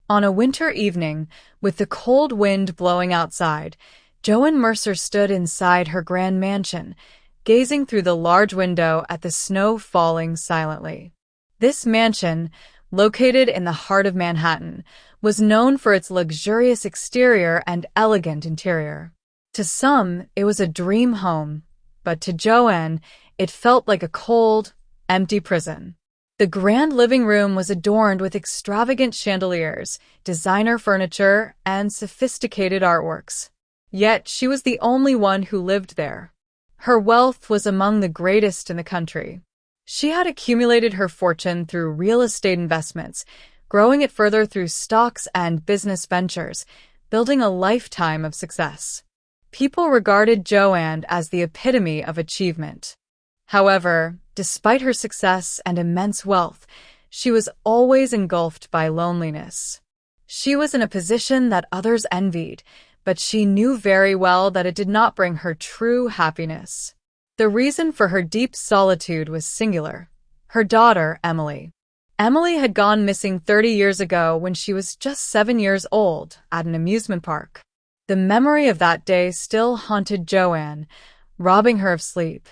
On a winter evening, with the cold wind blowing outside, Joan Mercer stood inside her grand mansion, gazing through the large window at the snow falling silently. This mansion, located in the heart of Manhattan, was known for its luxurious exterior and elegant interior. To some, it was a dream home, but to Joan, it felt like a cold, empty prison. The grand living room was adorned with extravagant chandeliers, designer furniture, and sophisticated artworks. Yet she was the only one who lived there. Her wealth was among the greatest in the country. She had accumulated her fortune through real estate investments, growing it further through stocks and business ventures, building a lifetime of success. People regarded Joan as the epitome of achievement. However, despite her success and immense wealth, she was always engulfed by loneliness. She was in a position that others envied, but she knew very well that it did not bring her true happiness. The reason for her deep solitude was singular: her daughter, Emily. Emily had gone missing 30 years ago when she was just 7 years old at an amusement park. The memory of that day still haunted Joan, robbing her of sleep.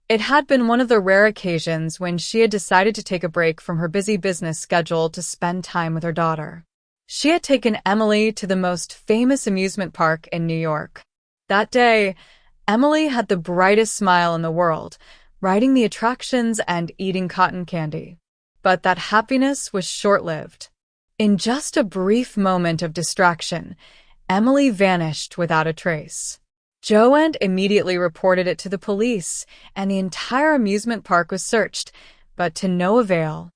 It had been one of the rare occasions when she had decided to take a break from her busy business schedule to spend time with her daughter. She had taken Emily to the most famous amusement park in New York. That day, Emily had the brightest smile in the world, riding the attractions and eating cotton candy. But that happiness was short-lived. In just a brief moment of distraction, Emily vanished without a trace. Joan immediately reported it to the police, and the entire amusement park was searched, but to no avail.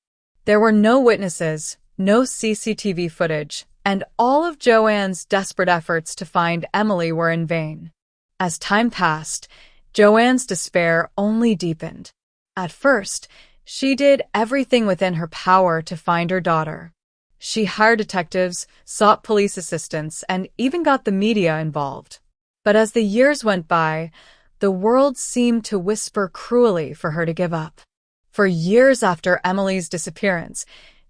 There were no witnesses, no CCTV footage, and all of Joan's desperate efforts to find Emily were in vain. As time passed, Joan's despair only deepened. At first, she did everything within her power to find her daughter. She hired detectives, sought police assistance, and even got the media involved. But as the years went by, the world seemed to whisper cruelly for her to give up. For years after Emily's disappearance,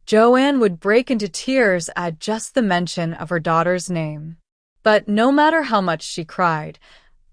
Joan would break into tears at just the mention of her daughter's name. But no matter how much she cried,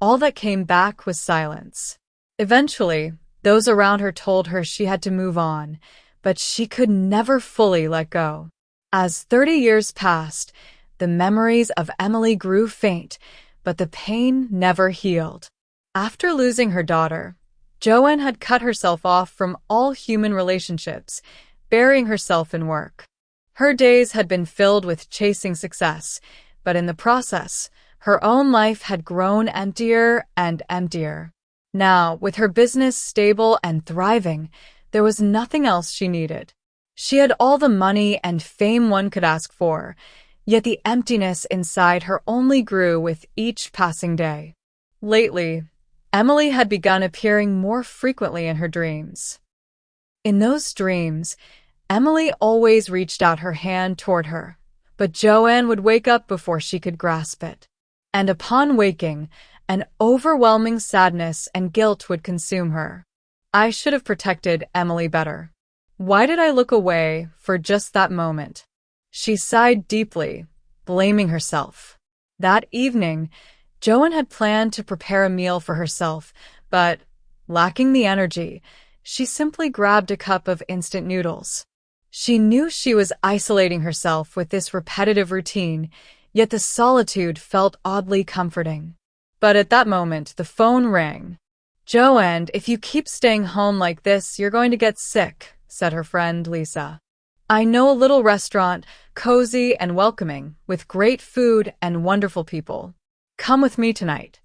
all that came back was silence. Eventually, those around her told her she had to move on, but she could never fully let go. As 30 years passed, the memories of Emily grew faint, but the pain never healed. After losing her daughter, Joan had cut herself off from all human relationships, burying herself in work. Her days had been filled with chasing success, but in the process, her own life had grown emptier and emptier. Now, with her business stable and thriving, there was nothing else she needed. She had all the money and fame one could ask for, yet the emptiness inside her only grew with each passing day. Lately, Emily had begun appearing more frequently in her dreams. In those dreams, Emily always reached out her hand toward her, but Joan would wake up before she could grasp it. And upon waking, an overwhelming sadness and guilt would consume her. I should have protected Emily better. Why did I look away for just that moment? She sighed deeply, blaming herself. That evening, Joan had planned to prepare a meal for herself, but, lacking the energy, she simply grabbed a cup of instant noodles. She knew she was isolating herself with this repetitive routine, yet the solitude felt oddly comforting. But at that moment, the phone rang. "Joan, if you keep staying home like this, you're going to get sick," said her friend Lisa. "I know a little restaurant, cozy and welcoming, with great food and wonderful people. Come with me tonight."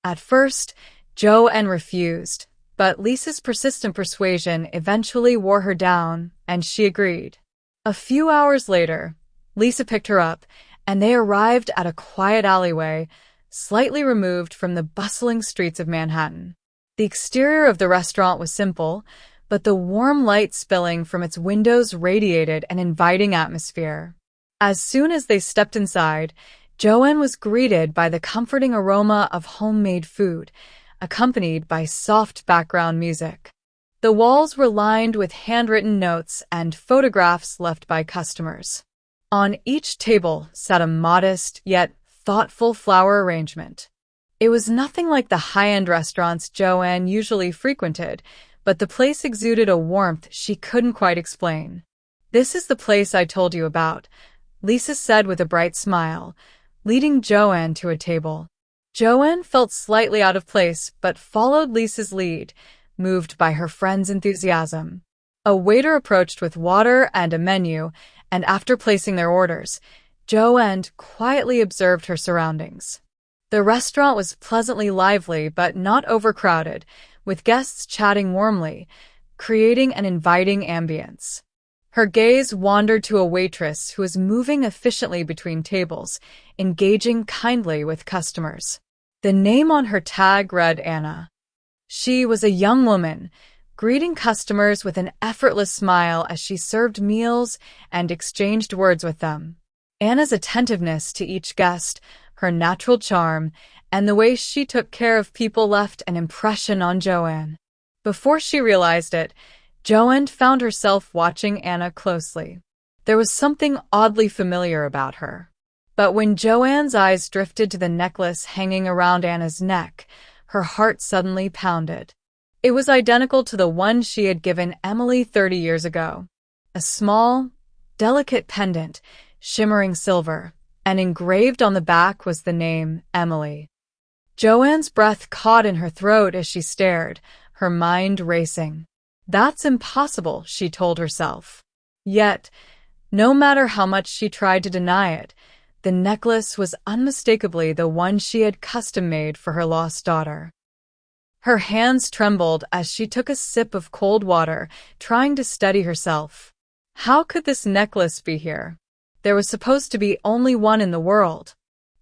At first, Joan refused, but Lisa's persistent persuasion eventually wore her down, and she agreed. A few hours later, Lisa picked her up, and they arrived at a quiet alleyway, slightly removed from the bustling streets of Manhattan. The exterior of the restaurant was simple, but the warm light spilling from its windows radiated an inviting atmosphere. As soon as they stepped inside, Joan was greeted by the comforting aroma of homemade food, accompanied by soft background music. The walls were lined with handwritten notes and photographs left by customers. On each table sat a modest yet thoughtful flower arrangement. It was nothing like the high-end restaurants Joanne usually frequented, but the place exuded a warmth she couldn't quite explain. "This is the place I told you about," Lisa said with a bright smile, leading Joanne to a table. Joanne felt slightly out of place but followed Lisa's lead, moved by her friend's enthusiasm. A waiter approached with water and a menu, and after placing their orders, Joanne quietly observed her surroundings. The restaurant was pleasantly lively but not overcrowded, with guests chatting warmly, creating an inviting ambience. Her gaze wandered to a waitress who was moving efficiently between tables, engaging kindly with customers. The name on her tag read Anna. She was a young woman, greeting customers with an effortless smile as she served meals and exchanged words with them. Anna's attentiveness to each guest, her natural charm, and the way she took care of people left an impression on Joanne. Before she realized it, Joanne found herself watching Anna closely. There was something oddly familiar about her. But when Joanne's eyes drifted to the necklace hanging around Anna's neck, her heart suddenly pounded. It was identical to the one she had given Emily 30 years ago. A small, delicate pendant, shimmering silver, and engraved on the back was the name Emily. Joanne's breath caught in her throat as she stared, her mind racing. That's impossible, she told herself. Yet, no matter how much she tried to deny it, the necklace was unmistakably the one she had custom-made for her lost daughter. Her hands trembled as she took a sip of cold water, trying to steady herself. How could this necklace be here? There was supposed to be only one in the world.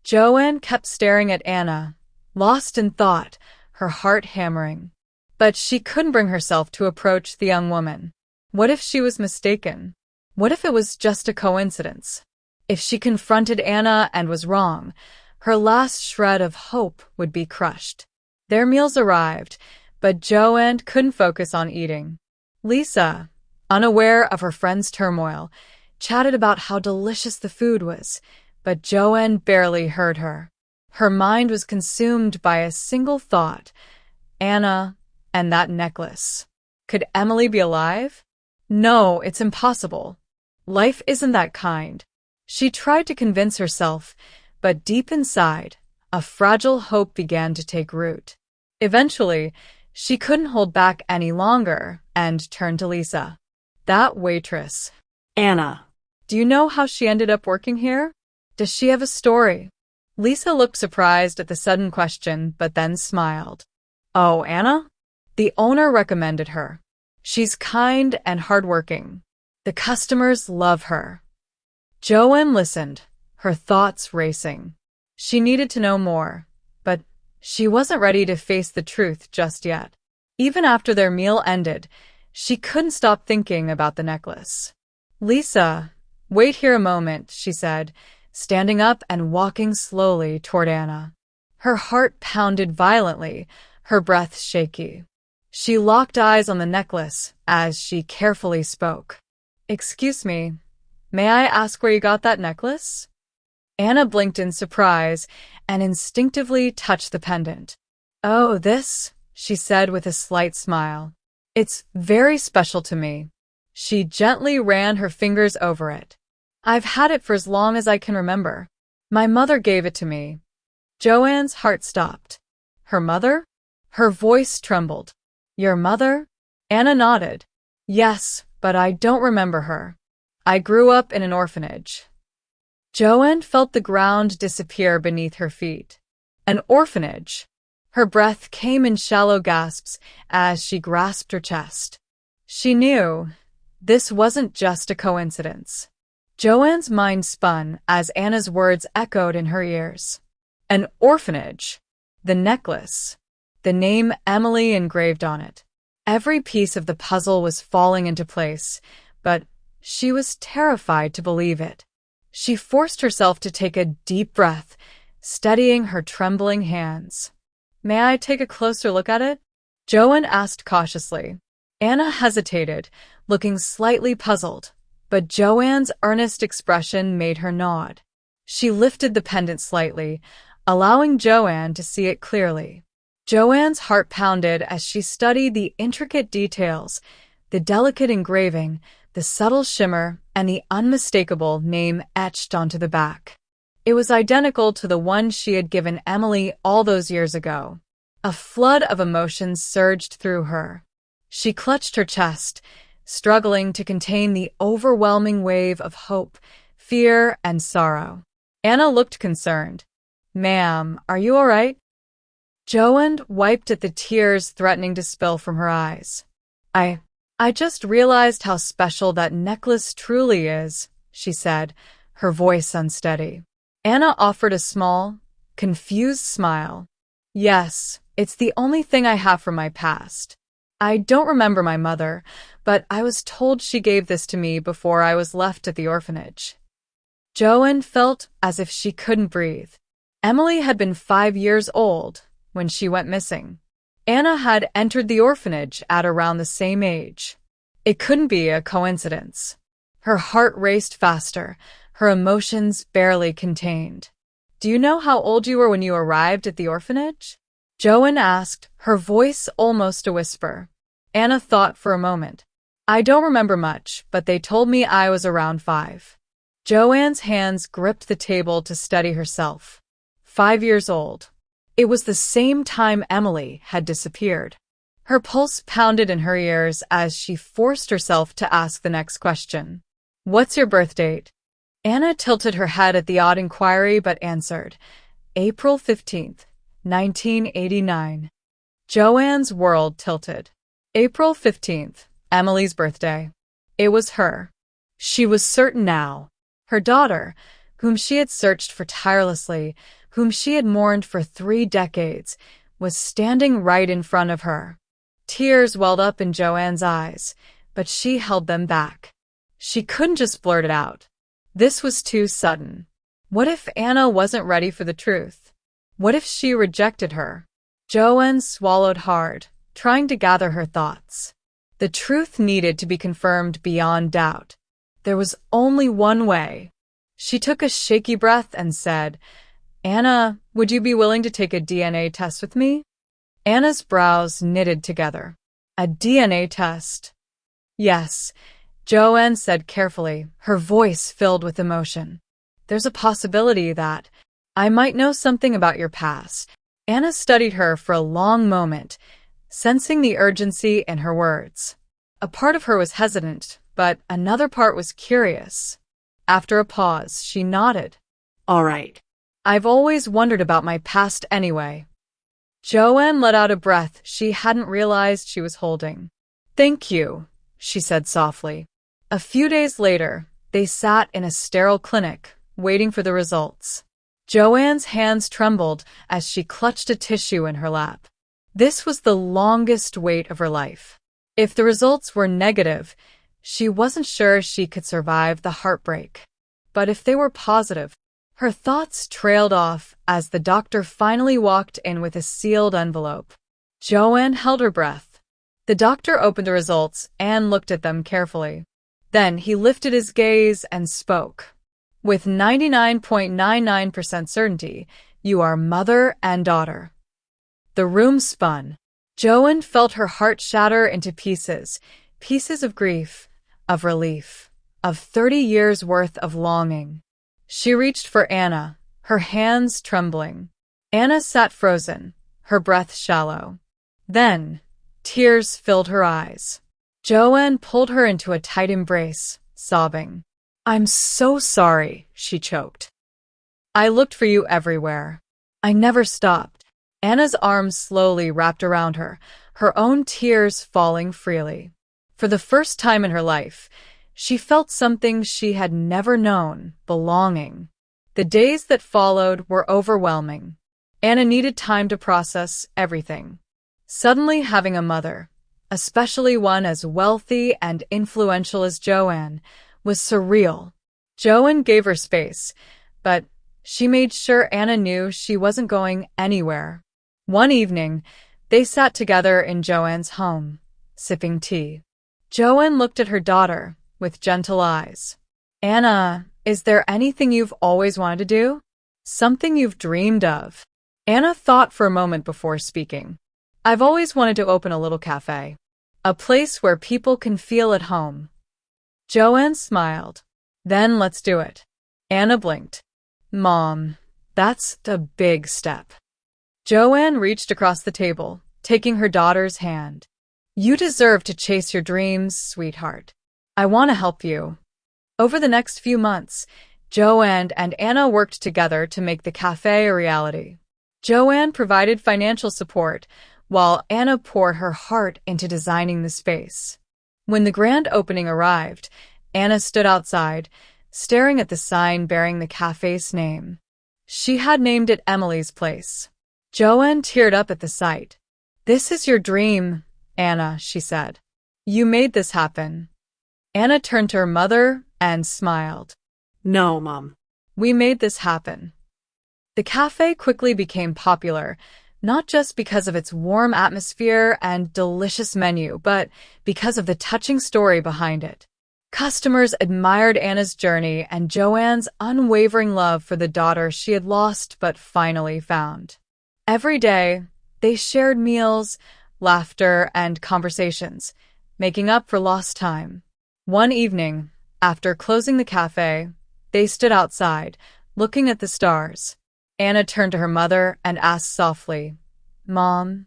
Joanne kept staring at Anna, lost in thought, her heart hammering. But she couldn't bring herself to approach the young woman. What if she was mistaken? What if it was just a coincidence? If she confronted Anna and was wrong, her last shred of hope would be crushed. Their meals arrived, but Joanne couldn't focus on eating. Lisa, unaware of her friend's turmoil, chatted about how delicious the food was, but Joanne barely heard her. Her mind was consumed by a single thought: Anna and that necklace. Could Emily be alive? No, it's impossible. Life isn't that kind. She tried to convince herself, but deep inside, a fragile hope began to take root. Eventually, she couldn't hold back any longer and turned to Lisa. "That waitress. Anna. Do you know how she ended up working here? Does she have a story?" Lisa looked surprised at the sudden question, but then smiled. "Oh, Anna? The owner recommended her. She's kind and hardworking. The customers love her." Joanne listened, her thoughts racing. She needed to know more, but she wasn't ready to face the truth just yet. Even after their meal ended, she couldn't stop thinking about the necklace. "Lisa, wait here a moment," she said, standing up and walking slowly toward Anna. Her heart pounded violently, her breath shaky. She locked eyes on the necklace as she carefully spoke. "Excuse me, may I ask where you got that necklace?" Anna blinked in surprise and instinctively touched the pendant. "Oh, this," she said with a slight smile. "It's very special to me." She gently ran her fingers over it. "I've had it for as long as I can remember. My mother gave it to me." Joanne's heart stopped. Her mother? Her voice trembled. "Your mother?" Anna nodded. "Yes, but I don't remember her. I grew up in an orphanage." Joanne felt the ground disappear beneath her feet. An orphanage? Her breath came in shallow gasps as she grasped her chest. She knew this wasn't just a coincidence. Joanne's mind spun as Anna's words echoed in her ears. An orphanage. The necklace. The name Emily engraved on it. Every piece of the puzzle was falling into place, but she was terrified to believe it. She forced herself to take a deep breath, steadying her trembling hands. "May I take a closer look at it?" Joanne asked cautiously. Anna hesitated, looking slightly puzzled. but Joanne's earnest expression made her nod. She lifted the pendant slightly, allowing Joanne to see it clearly. Joanne's heart pounded as she studied the intricate details, the delicate engraving, the subtle shimmer, and the unmistakable name etched onto the back. It was identical to the one she had given Emily all those years ago. A flood of emotions surged through her. She clutched her chest, struggling to contain the overwhelming wave of hope, fear, and sorrow. Anna looked concerned. "Ma'am, are you all right?" Joanne wiped at the tears threatening to spill from her eyes. I just realized how special that necklace truly is," she said, her voice unsteady. Anna offered a small, confused smile. "Yes, it's the only thing I have from my past. I don't remember my mother, but I was told she gave this to me before I was left at the orphanage." Joanne felt as if she couldn't breathe. Emily had been 5 years old when she went missing. Anna had entered the orphanage at around the same age. It couldn't be a coincidence. Her heart raced faster, her emotions barely contained. "Do you know how old you were when you arrived at the orphanage?" Joanne asked, her voice almost a whisper. Anna thought for a moment. "I don't remember much, but they told me I was around 5. Joanne's hands gripped the table to steady herself. 5 years old. It was the same time Emily had disappeared. Her pulse pounded in her ears as she forced herself to ask the next question. "What's your birth date?" Anna tilted her head at the odd inquiry but answered, "April 15th, 1989. Joanne's world tilted. April 15th, Emily's birthday. It was her. She was certain now. Her daughter, whom she had searched for tirelessly, whom she had mourned for 3 decades, was standing right in front of her. Tears welled up in Joanne's eyes, but she held them back. She couldn't just blurt it out. This was too sudden. What if Anna wasn't ready for the truth? What if she rejected her? Joanne swallowed hard, trying to gather her thoughts. The truth needed to be confirmed beyond doubt. There was only one way. She took a shaky breath and said, "Anna, would you be willing to take a DNA test with me?" Anna's brows knitted together. A DNA test? "Yes," Joanne said carefully, her voice filled with emotion. "There's a possibility that I might know something about your past." Anna studied her for a long moment, sensing the urgency in her words. A part of her was hesitant, but another part was curious. After a pause, she nodded. "All right. I've always wondered about my past anyway." Joanne let out a breath she hadn't realized she was holding. "Thank you," she said softly. A few days later, they sat in a sterile clinic, waiting for the results. Joanne's hands trembled as she clutched a tissue in her lap. This was the longest wait of her life. If the results were negative, she wasn't sure she could survive the heartbreak. But if they were positive, her thoughts trailed off as the doctor finally walked in with a sealed envelope. Joanne held her breath. The doctor opened the results and looked at them carefully. Then he lifted his gaze and spoke. "With 99.99% certainty, you are mother and daughter." The room spun. Joanne felt her heart shatter into pieces, pieces of grief, of relief, of 30 years' worth of longing. She reached for Anna, her hands trembling. Anna sat frozen, her breath shallow. Then, tears filled her eyes. Joanne pulled her into a tight embrace, sobbing. "I'm so sorry," she choked. "I looked for you everywhere. I never stopped." Anna's arms slowly wrapped around her, her own tears falling freely. For the first time in her life, she felt something she had never known, belonging. The days that followed were overwhelming. Anna needed time to process everything. Suddenly having a mother, especially one as wealthy and influential as Joanne, was surreal. Joanne gave her space, but she made sure Anna knew she wasn't going anywhere. One evening, they sat together in Joanne's home, sipping tea. Joanne looked at her daughter with gentle eyes. Anna, is there anything you've always wanted to do? Something you've dreamed of? Anna thought for a moment before speaking. I've always wanted to open a little cafe. A place where people can feel at home. Joanne smiled. Then let's do it. Anna blinked. Mom, that's a big step. Joanne reached across the table, taking her daughter's hand. You deserve to chase your dreams, sweetheart. I want to help you. Over the next few months, Joanne and Anna worked together to make the cafe a reality. Joanne provided financial support, while Anna poured her heart into designing the space. When the grand opening arrived, Anna stood outside, staring at the sign bearing the cafe's name. She had named it Emily's Place. Joanne teared up at the sight. This is your dream, Anna, she said. You made this happen. Anna turned to her mother and smiled. No, Mom. We made this happen. The cafe quickly became popular, not just because of its warm atmosphere and delicious menu, but because of the touching story behind it. Customers admired Anna's journey and Joanne's unwavering love for the daughter she had lost but finally found. Every day, they shared meals, laughter, and conversations, making up for lost time. One evening, after closing the cafe, they stood outside, looking at the stars. Anna turned to her mother and asked softly, Mom,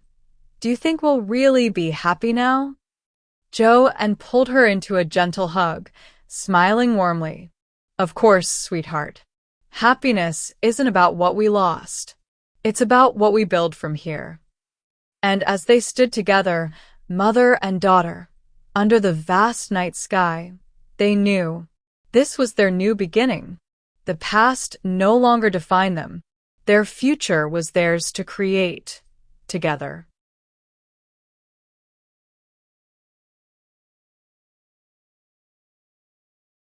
do you think we'll really be happy now? Joanne pulled her into a gentle hug, smiling warmly. Of course, sweetheart. Happiness isn't about what we lost. It's about what we build from here. And as they stood together, mother and daughter, under the vast night sky, they knew this was their new beginning. The past no longer defined them. Their future was theirs to create together.